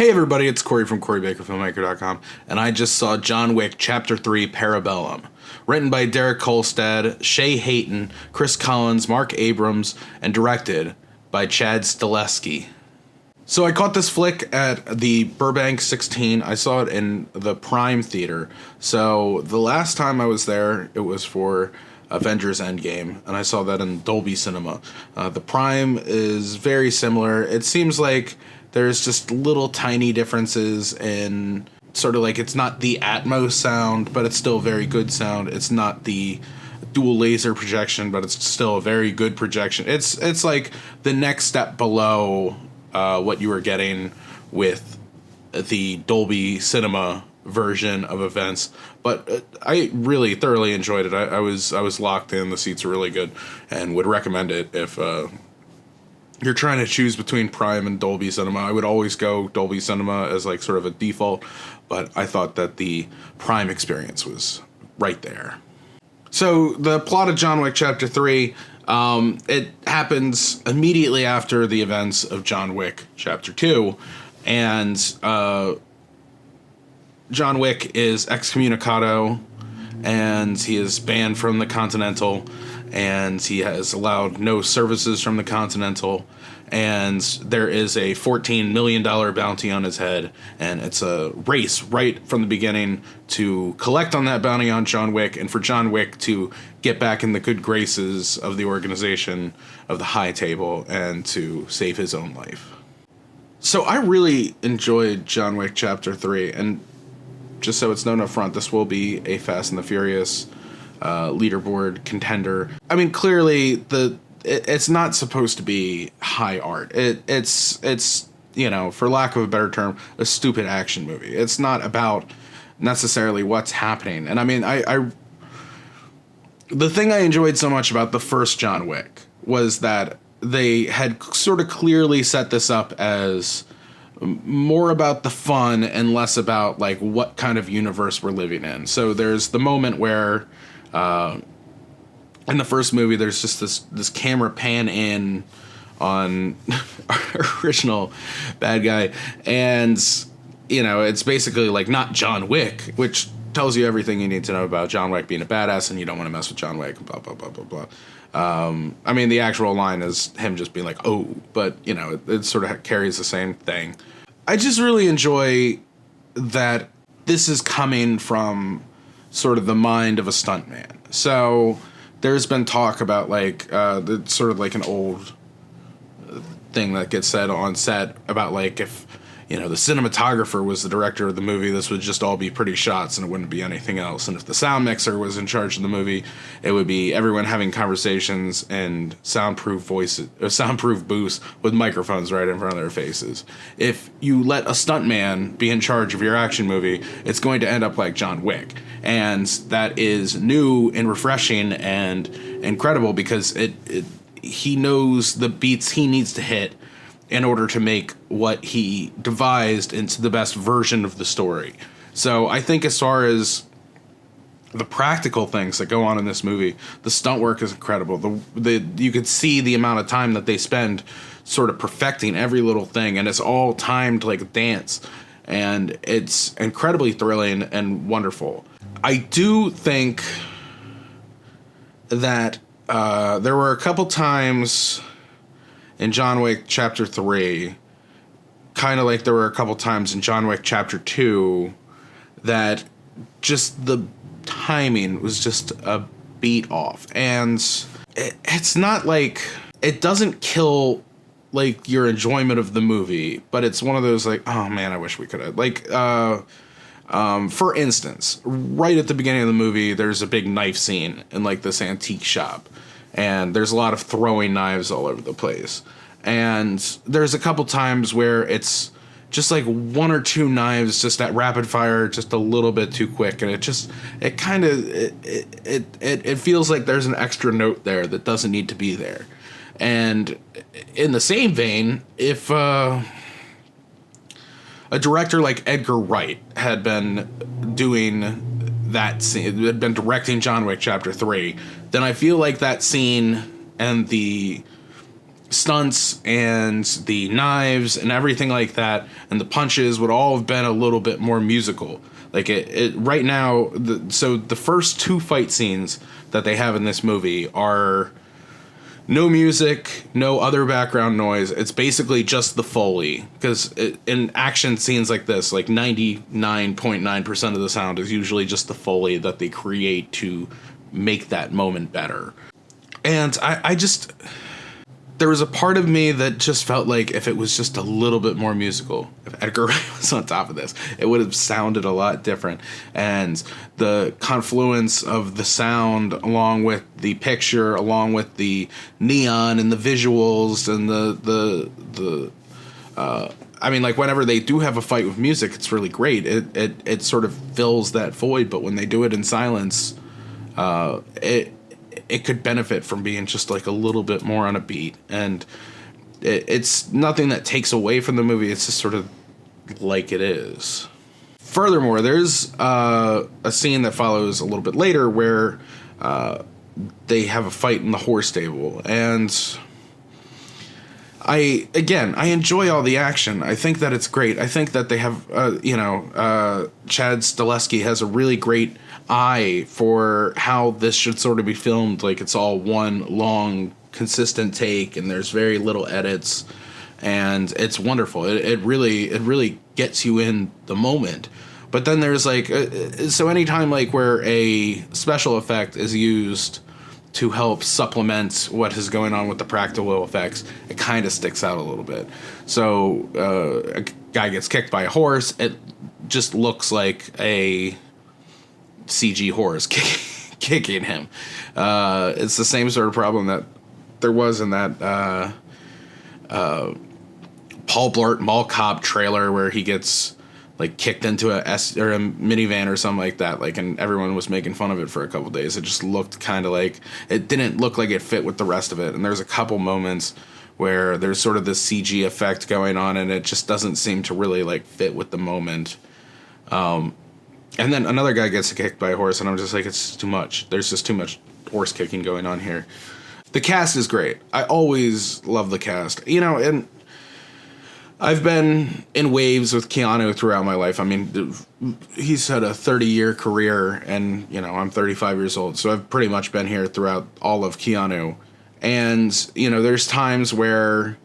Hey everybody, it's Cory from CoryBakerFilmmaker.com, and I just saw John Wick Chapter 3 Parabellum, written by Derek Kolstad, Shay, Hatten, Chris Collins, Marc Abrams, and directed by Chad Stahelski. So I caught this flick at the Burbank 16. I saw it in the Prime Theater. So the last time I was there, it was for Avengers Endgame, and I saw that in Dolby Cinema. The Prime is very similar. It seems like there's just little tiny differences in sort of like, it's not the Atmos sound, but it's still very good sound. It's not the dual laser projection, but it's still a very good projection. It's like the next step below what you were getting with the Dolby Cinema version of events. But I really thoroughly enjoyed it. I was locked in. The seats are really good, and would recommend it if you're trying to choose between Prime and Dolby Cinema. I would always go Dolby Cinema as like sort of a default, but I thought that the Prime experience was right there. So the plot of John Wick Chapter 3, it happens immediately after the events of John Wick Chapter 2, and John Wick is excommunicado, and he is banned from the Continental, and he has allowed no services from the Continental, and there is a $14 million bounty on his head, and it's a race right from the beginning to collect on that bounty on John Wick, and for John Wick to get back in the good graces of the organization of the High Table and to save his own life. So I really enjoyed John Wick Chapter 3, and just so it's known up front, this will be a Fast and the Furious leaderboard contender. I mean, clearly it's not supposed to be high art. It's you know, for lack of a better term, a stupid action movie. It's not about necessarily what's happening. And I mean, the thing I enjoyed so much about the first John Wick was that they had sort of clearly set this up as more about the fun and less about like what kind of universe we're living in. So there's the moment where in the first movie, there's just this camera pan in on our original bad guy, and you know, it's basically like not John Wick, which tells you everything you need to know about John Wick being a badass, and you don't want to mess with John Wick. Blah blah blah blah blah. I mean, the actual line is him just being like, "Oh," but you know, it sort of carries the same thing. I just really enjoy that this is coming from sort of the mind of a stuntman. So there's been talk about like it's sort of like an old thing that gets said on set about like, if you know, the cinematographer was the director of the movie, this would just all be pretty shots and it wouldn't be anything else. And if the sound mixer was in charge of the movie, it would be everyone having conversations and soundproof booths with microphones right in front of their faces. If you let a stuntman be in charge of your action movie, it's going to end up like John Wick. And that is new and refreshing and incredible because he knows the beats he needs to hit in order to make what he devised into the best version of the story. So I think as far as the practical things that go on in this movie, the stunt work is incredible. You could see the amount of time that they spend sort of perfecting every little thing, and it's all timed like a dance. And it's incredibly thrilling and wonderful. I do think that there were a couple times in John Wick Chapter 3, kind of like there were a couple times in John Wick Chapter 2, that just the timing was just a beat off. And it's not like, it doesn't kill like your enjoyment of the movie, but it's one of those like, oh man, I wish we could have. Like, for instance, right at the beginning of the movie, there's a big knife scene in like this antique shop. And there's a lot of throwing knives all over the place. And there's a couple times where it's just like one or two knives just at rapid fire, just a little bit too quick. And it feels like there's an extra note there that doesn't need to be there. And in the same vein, if a director like Edgar Wright had been doing that scene, had been directing John Wick Chapter 3, then I feel like that scene and the stunts and the knives and everything like that and the punches would all have been a little bit more musical. Like it right now, so the first 2 fight scenes that they have in this movie are no music, no other background noise. It's basically just the Foley. Because in action scenes like this, like 99.9% of the sound is usually just the Foley that they create to make that moment better. And I just... There was a part of me that just felt like if it was just a little bit more musical, if Edgar Wright was on top of this, it would have sounded a lot different. And the confluence of the sound along with the picture, along with the neon and the visuals and I mean, like, whenever they do have a fight with music, it's really great. It sort of fills that void, but when they do it in silence, it could benefit from being just like a little bit more on a beat. And it's nothing that takes away from the movie. It's just sort of like it is. Furthermore, there's a scene that follows a little bit later where they have a fight in the horse stable. And I enjoy all the action. I think that it's great. I think that they have, Chad Stahelski has a really great eye for how this should sort of be filmed. Like, it's all one long, consistent take, and there's very little edits, and it's wonderful. It really gets you in the moment. But then there's like, so anytime like where a special effect is used to help supplement what is going on with the practical effects, it kind of sticks out a little bit. So a guy gets kicked by a horse, it just looks like a CG horse kicking him. It's the same sort of problem that there was in that Paul Blart Mall Cop trailer where he gets like kicked into a minivan or something like that, like, and everyone was making fun of it for a couple days. It just looked kind of like, it didn't look like it fit with the rest of it. And there's a couple moments where there's sort of this CG effect going on, and it just doesn't seem to really like fit with the moment. And then another guy gets kicked by a horse, and I'm just like, it's too much. There's just too much horse kicking going on here. The cast is great. I always love the cast. And I've been in waves with Keanu throughout my life. I mean, he's had a 30-year career, and, I'm 35 years old, so I've pretty much been here throughout all of Keanu. And, there's times where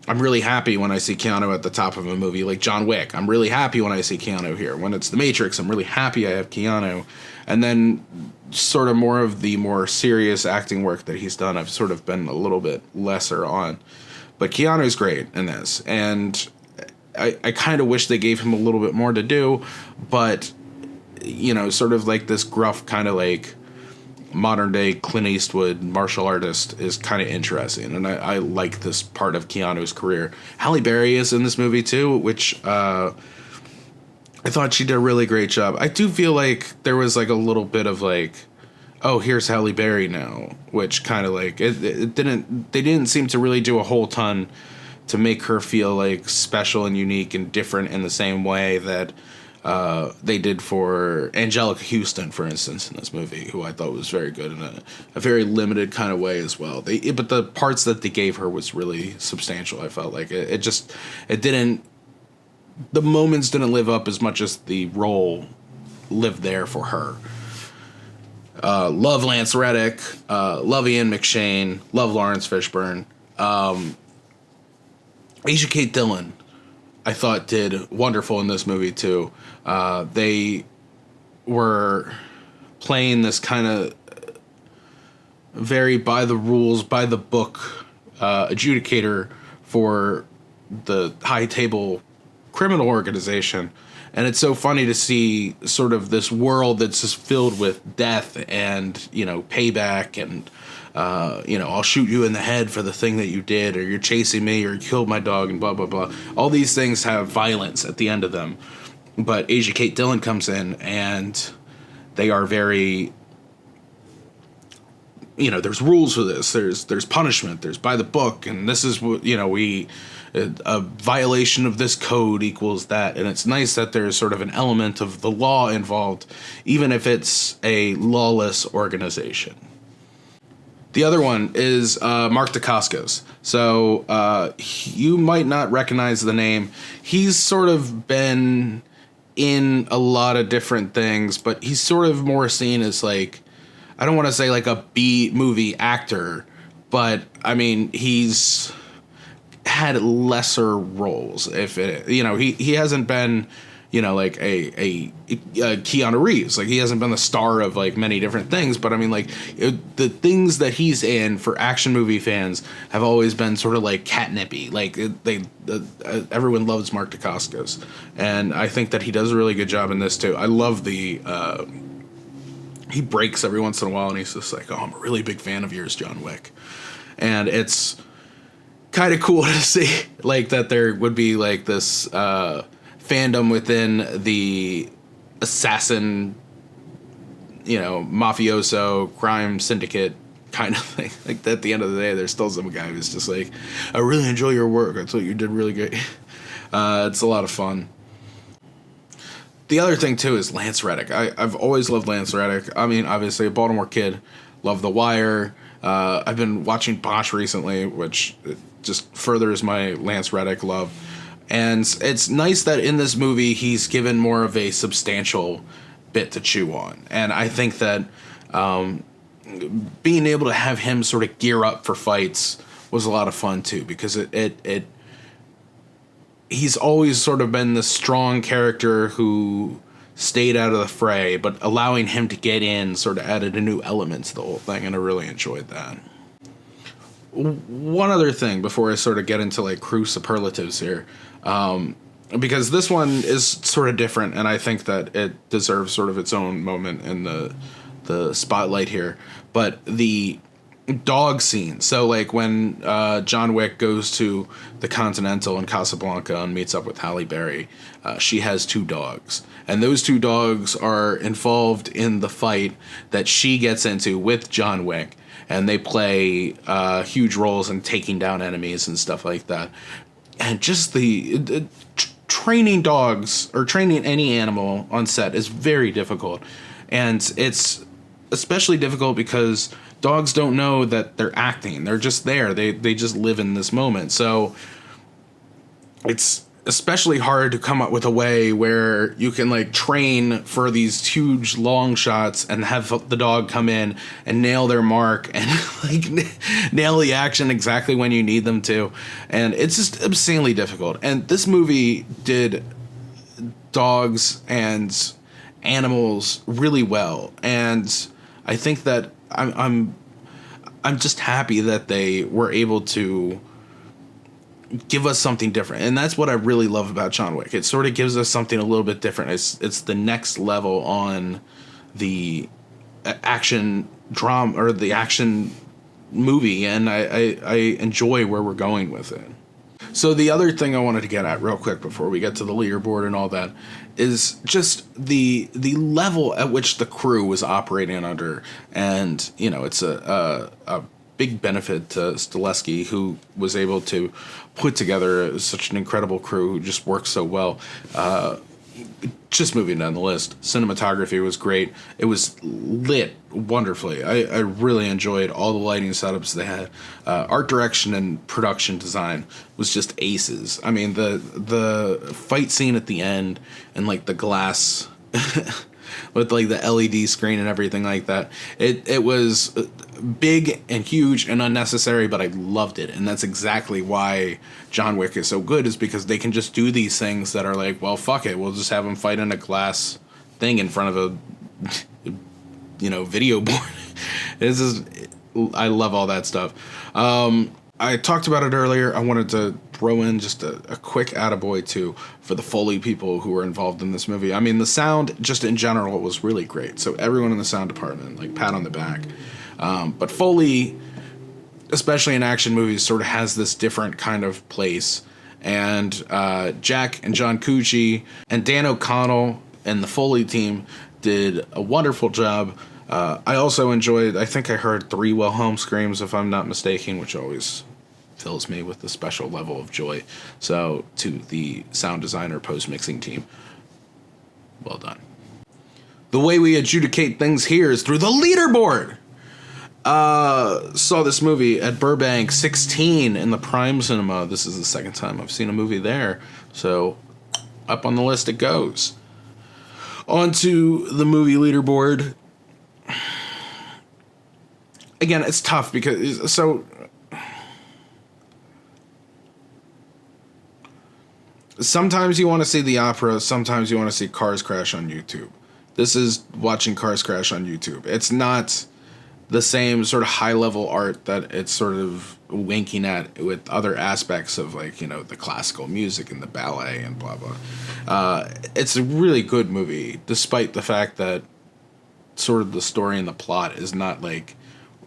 I'm really happy when I see Keanu at the top of a movie like John Wick. I'm really happy when I see Keanu here. When it's The Matrix, I'm really happy I have Keanu. And then sort of more of the more serious acting work that he's done, I've sort of been a little bit lesser on. But Keanu's great in this. And I kind of wish they gave him a little bit more to do. But, sort of like this gruff kind of like modern day Clint Eastwood martial artist is kind of interesting, and I like this part of Keanu's career. Halle Berry is in this movie too, which I thought she did a really great job. I do feel like there was like a little bit of like, oh, here's Halle Berry now, which kind of like they didn't seem to really do a whole ton to make her feel like special and unique and different in the same way that they did for Anjelica Huston, for instance, in this movie, who I thought was very good in a very limited kind of way as well. But the parts that they gave her was really substantial. I felt like the moments didn't live up as much as the role lived there for her. Love Lance Reddick, love Ian McShane, love Laurence Fishburne. Asia Dillon, I thought, did wonderful in this movie too. They were playing this kind of very by the rules, by the book adjudicator for the high table criminal organization. And it's so funny to see sort of this world that's just filled with death and, payback and, I'll shoot you in the head for the thing that you did, or you're chasing me, or you killed my dog, and blah, blah, blah. All these things have violence at the end of them. But Asia Dillon comes in, and they are very, there's rules for this. There's punishment. There's by the book. And this is what, a violation of this code equals that. And it's nice that there's sort of an element of the law involved, even if it's a lawless organization. The other one is Marc Decascos. So you might not recognize the name. He's sort of been in a lot of different things, but he's sort of more seen as like, I don't want to say like a B movie actor, but I mean, he's had lesser roles. If it, you know, he hasn't been, you know, like a Keanu Reeves. Like, he hasn't been the star of like many different things, but I mean, like, the things that he's in for action movie fans have always been sort of like catnippy. Like, everyone loves Marc Decascos, and I think that he does a really good job in this too. I love the he breaks every once in a while, and he's just like, "Oh, I'm a really big fan of yours, John Wick," and it's kind of cool to see like that there would be like this fandom within the assassin, you know, mafioso crime syndicate kind of thing. Like, at the end of the day, there's still some guy who's just like, I really enjoy your work. I thought you did really great. It's a lot of fun. The other thing too is Lance Reddick. I've always loved Lance Reddick. I mean, obviously a Baltimore kid, love The Wire. I've been watching Bosch recently, which just furthers my Lance Reddick love. And it's nice that in this movie he's given more of a substantial bit to chew on. And I think that being able to have him sort of gear up for fights was a lot of fun too, because he's always sort of been the strong character who stayed out of the fray, but allowing him to get in sort of added a new element to the whole thing, and I really enjoyed that. One other thing before I sort of get into like crew superlatives here, because this one is sort of different, and I think that it deserves sort of its own moment in the spotlight here. But the dog scene. So like when John Wick goes to the Continental in Casablanca and meets up with Halle Berry, she has 2 dogs. And those 2 dogs are involved in the fight that she gets into with John Wick. And they play huge roles in taking down enemies and stuff like that. And just the training dogs or training any animal on set is very difficult. And it's especially difficult because dogs don't know that they're acting. They're just there. They just live in this moment. So it's especially hard to come up with a way where you can like train for these huge long shots and have the dog come in and nail their mark and like nail the action exactly when you need them to. And it's just obscenely difficult. And this movie did dogs and animals really well. And I think that I'm just happy that they were able to give us something different. And that's what I really love about John Wick. It sort of gives us something a little bit different. It's the next level on the action drama or the action movie, and I enjoy where we're going with it. So the other thing I wanted to get at real quick before we get to the leaderboard and all that is just the level at which the crew was operating under. And, you know, it's a big benefit to Stahelski, who was able to put together such an incredible crew who just works so well. Just moving down the list, cinematography was great. It was lit wonderfully. I really enjoyed all the lighting setups they had. Art direction and production design was just aces. I mean, the fight scene at the end and like the glass with like the LED screen and everything like that. It was big and huge and unnecessary, but I loved it. And that's exactly why John Wick is so good, is because they can just do these things that are like, well, fuck it, we'll just have them fight in a glass thing in front of a, you know, video board. I love all that stuff. I talked about it earlier. I wanted to throw in just a quick attaboy, too, for the Foley people who were involved in this movie. I mean, the sound, just in general, was really great. So everyone in the sound department, like, pat on the back. But Foley, especially in action movies, sort of has this different kind of place. And Jack and John Cucci and Dan O'Connell and the Foley team did a wonderful job. I also enjoyed, I think I heard 3 Wilhelm screams, if I'm not mistaken, which always fills me with a special level of joy. So to the sound designer post-mixing team, well done. The way we adjudicate things here is through the leaderboard. Saw this movie at Burbank 16 in the Prime Cinema. This is the second time I've seen a movie there. So, up on the list it goes. On to the movie leaderboard. Again, it's tough because... Sometimes you want to see the opera, sometimes you want to see cars crash on YouTube. This is watching cars crash on YouTube. It's not the same sort of high-level art that it's sort of winking at with other aspects of, like, you know, the classical music and the ballet and blah, blah. It's a really good movie, despite the fact that sort of the story and the plot is not, like,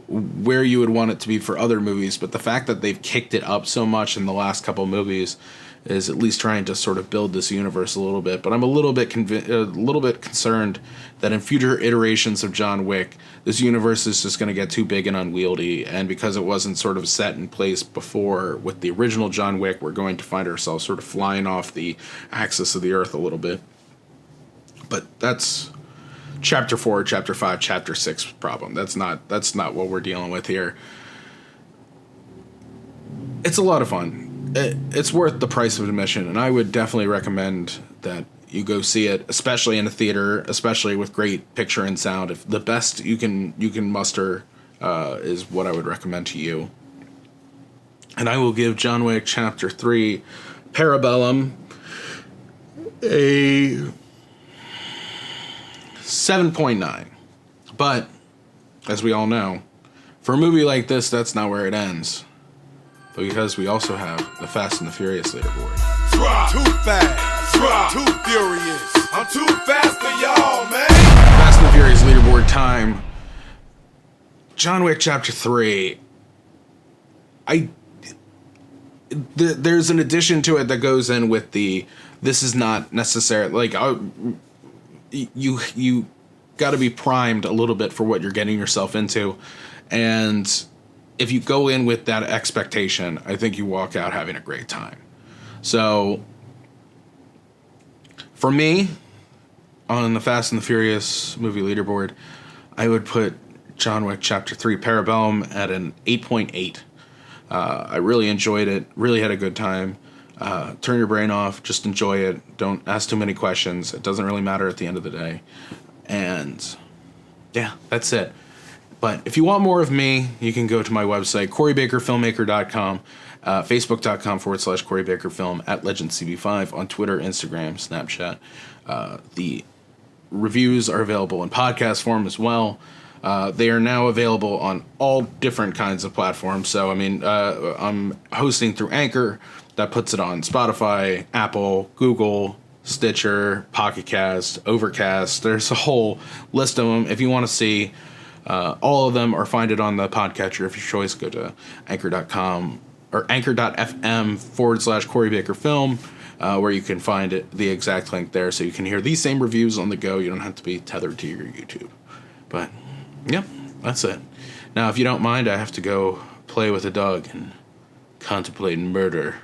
where you would want it to be for other movies, but the fact that they've kicked it up so much in the last couple movies is at least trying to sort of build this universe a little bit. But I'm a little bit concerned that in future iterations of John Wick, this universe is just going to get too big and unwieldy. And because it wasn't sort of set in place before with the original John Wick, we're going to find ourselves sort of flying off the axis of the earth a little bit. But that's Chapter 4, Chapter 5, Chapter 6 problem. That's not what we're dealing with here. It's a lot of fun. It's worth the price of admission, and I would definitely recommend that you go see it, especially in a theater, especially with great picture and sound. If the best you can muster is what I would recommend to you. And I will give John Wick Chapter 3 Parabellum a 7.9. But, as we all know, for a movie like this, that's not where it ends. Because we also have the Fast and the Furious leaderboard. Too fast, too furious. I'm too fast for y'all, man. Fast and the Furious leaderboard time. John Wick Chapter 3. There's an addition to it that goes in with the... This is not necessarily... Like, you got to be primed a little bit for what you're getting yourself into. And... if you go in with that expectation, I think you walk out having a great time. So, for me, on the Fast and the Furious movie leaderboard, I would put John Wick Chapter 3 Parabellum at an 8.8. I really enjoyed it, really had a good time. Turn your brain off, just enjoy it. Don't ask too many questions. It doesn't really matter at the end of the day. And, yeah, that's it. But if you want more of me, you can go to my website, CoryBakerFilmmaker.com, Facebook.com/CoryBakerFilm, at LegendCB5 on Twitter, Instagram, Snapchat. The reviews are available in podcast form as well. They are now available on all different kinds of platforms. So, I mean, I'm hosting through Anchor. That puts it on Spotify, Apple, Google, Stitcher, Pocket Cast, Overcast. There's a whole list of them. If you want to see... all of them, or find it on the podcatcher of your choice. Go to anchor.com or anchor.fm/CoryBakerFilm, where you can find the exact link there, so you can hear these same reviews on the go. You don't have to be tethered to your YouTube. But, yeah, that's it. Now, if you don't mind, I have to go play with a dog and contemplate murder.